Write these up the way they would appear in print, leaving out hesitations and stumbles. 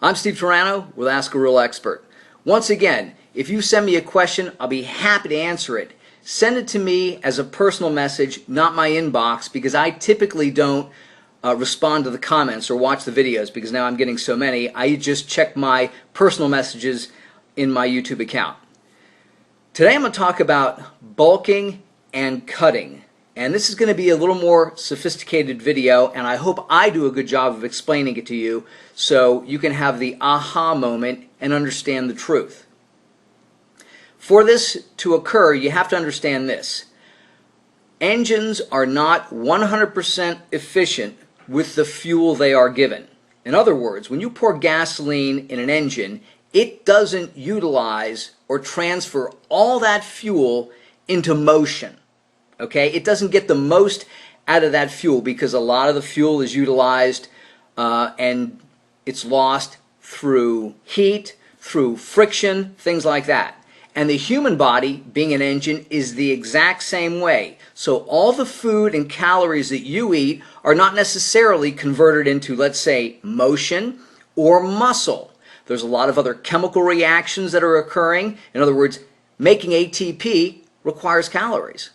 I'm Steve Turano with Ask a Real Expert. Once again, if you send me a question, I'll be happy to answer it. Send it to me as a personal message, not my inbox, because I typically don't respond to the comments or watch the videos because now I'm getting so many. I just check my personal messages in my YouTube account. Today I'm going to talk about bulking and cutting. And this is going to be a little more sophisticated video, and I hope I do a good job of explaining it to you so you can have the aha moment and understand the truth. For this to occur, you have to understand this. Engines are not 100% efficient with the fuel they are given. In other words, when you pour gasoline in an engine, it doesn't utilize or transfer all that fuel into motion. Okay, it doesn't get the most out of that fuel because a lot of the fuel is utilized and it's lost through heat, through friction, things like that. And the human body, being an engine, is the exact same way. So all the food and calories that you eat are not necessarily converted into, let's say, motion or muscle. There's a lot of other chemical reactions that are occurring. In other words, making ATP requires calories.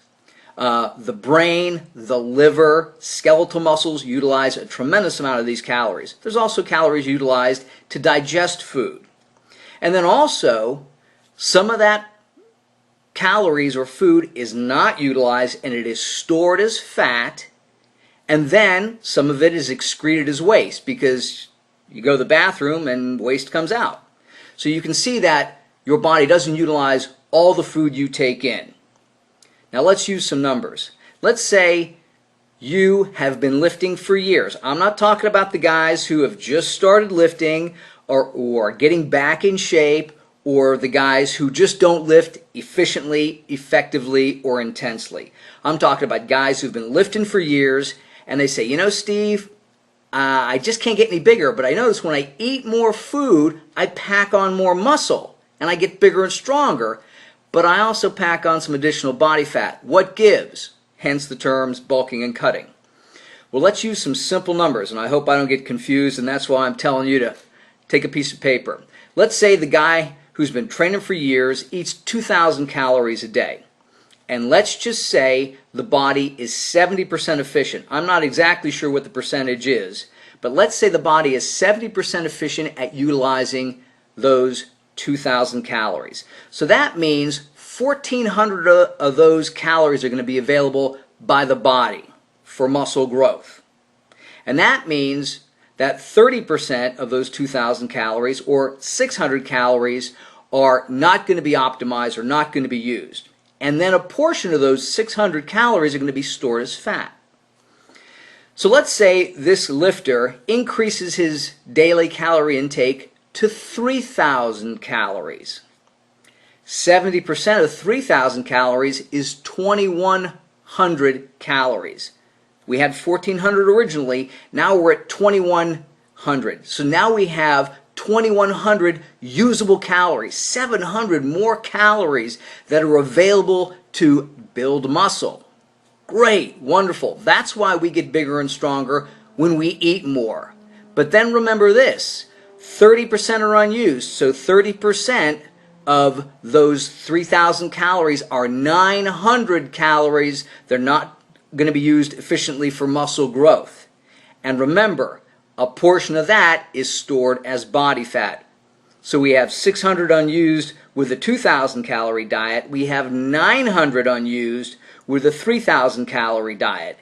The brain, the liver, skeletal muscles utilize a tremendous amount of these calories. There's also calories utilized to digest food. And then also, some of that calories or food is not utilized and it is stored as fat, and then some of it is excreted as waste because you go to the bathroom and waste comes out. So you can see that your body doesn't utilize all the food you take in. Now let's use some numbers. Let's say you have been lifting for years. I'm not talking about the guys who have just started lifting or getting back in shape, or the guys who just don't lift efficiently, effectively, or intensely. I'm talking about guys who've been lifting for years and they say, you know, Steve, I just can't get any bigger, but I notice when I eat more food, I pack on more muscle and I get bigger and stronger. But I also pack on some additional body fat. What gives? Hence the terms bulking and cutting. Well, let's use some simple numbers, and I hope I don't get confused, and that's why I'm telling you to take a piece of paper. Let's say the guy who's been training for years eats 2,000 calories a day. And let's just say the body is 70% efficient. I'm not exactly sure what the percentage is, but let's say the body is 70% efficient at utilizing those 2,000 calories. So that means 1,400 of those calories are going to be available by the body for muscle growth. And that means that 30% of those 2,000 calories, or 600 calories, are not going to be optimized or not going to be used. And then a portion of those 600 calories are going to be stored as fat. So let's say this lifter increases his daily calorie intake to 3,000 calories. 70% of 3,000 calories is 2,100 calories. We had 1,400 originally, now we're at 2,100. So now we have 2,100 usable calories, 700 more calories that are available to build muscle. Great, wonderful. That's why we get bigger and stronger when we eat more. But then remember this. 30% are unused, so 30% of those 3,000 calories are 900 calories. They're not going to be used efficiently for muscle growth. And remember, a portion of that is stored as body fat. So we have 600 unused with a 2,000 calorie diet. We have 900 unused with a 3,000 calorie diet.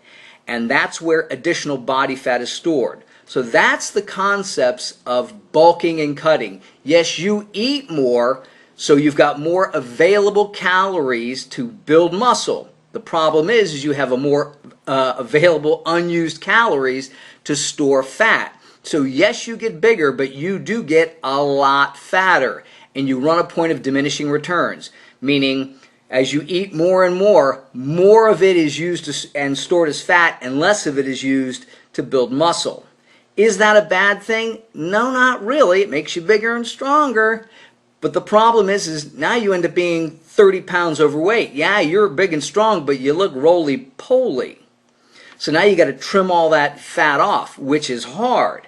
And that's where additional body fat is stored. So that's the concepts of bulking and cutting. Yes, you eat more, so you've got more available calories to build muscle. The problem is you have a more available unused calories to store fat. So yes, you get bigger, but you do get a lot fatter. And you run a point of diminishing returns, meaning as you eat more and more of it is used and stored as fat, and less of it is used to build muscle. Is that a bad thing? No, not really. It makes you bigger and stronger. But the problem is now you end up being 30 pounds overweight. Yeah, you're big and strong, but you look roly-poly. So now you got to trim all that fat off, which is hard.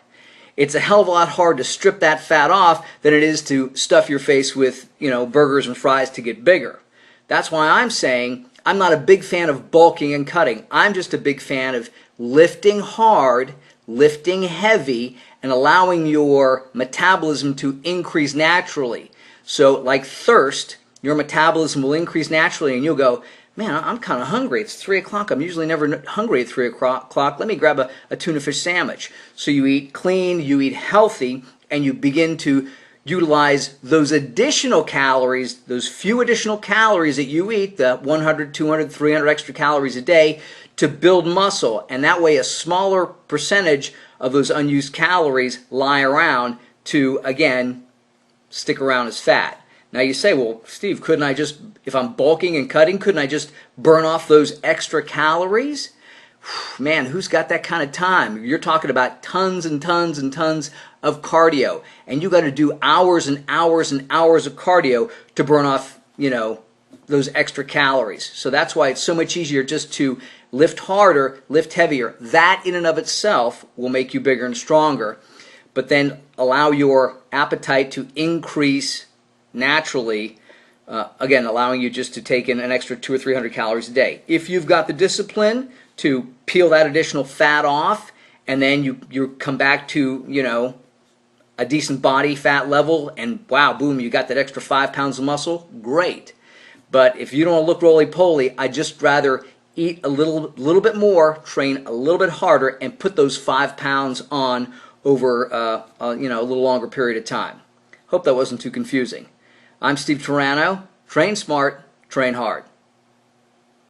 it's a hell of a lot harder to strip that fat off than it is to stuff your face with, burgers and fries to get bigger. That's why I'm saying I'm not a big fan of bulking and cutting. I'm just a big fan of lifting hard, lifting heavy, and allowing your metabolism to increase naturally. So like thirst, your metabolism will increase naturally and you'll go, man, I'm kind of hungry. It's 3 o'clock. I'm usually never hungry at 3 o'clock. Let me grab a tuna fish sandwich. So you eat clean, you eat healthy, and you begin to utilize those additional calories, those few additional calories that you eat, the 100, 200, 300 extra calories a day, to build muscle. And that way a smaller percentage of those unused calories lie around to, again, stick around as fat. Now you say, well, Steve, couldn't I just, if I'm bulking and cutting, couldn't I just burn off those extra calories? Man, who's got that kind of time? You're talking about tons and tons and tons of cardio. And you got to do hours and hours and hours of cardio to burn off, those extra calories. So that's why it's so much easier just to lift harder, lift heavier. That in and of itself will make you bigger and stronger. But then allow your appetite to increase naturally, again, allowing you just to take in an extra 200 or 300 calories a day. If you've got the discipline to peel that additional fat off, and then you come back to, a decent body fat level, and wow, boom, you got that extra 5 pounds of muscle, great. But if you don't want to look roly-poly, I'd just rather eat a little bit more, train a little bit harder, and put those 5 pounds on over a little longer period of time. Hope that wasn't too confusing. I'm Steve Turano. Train smart, train hard.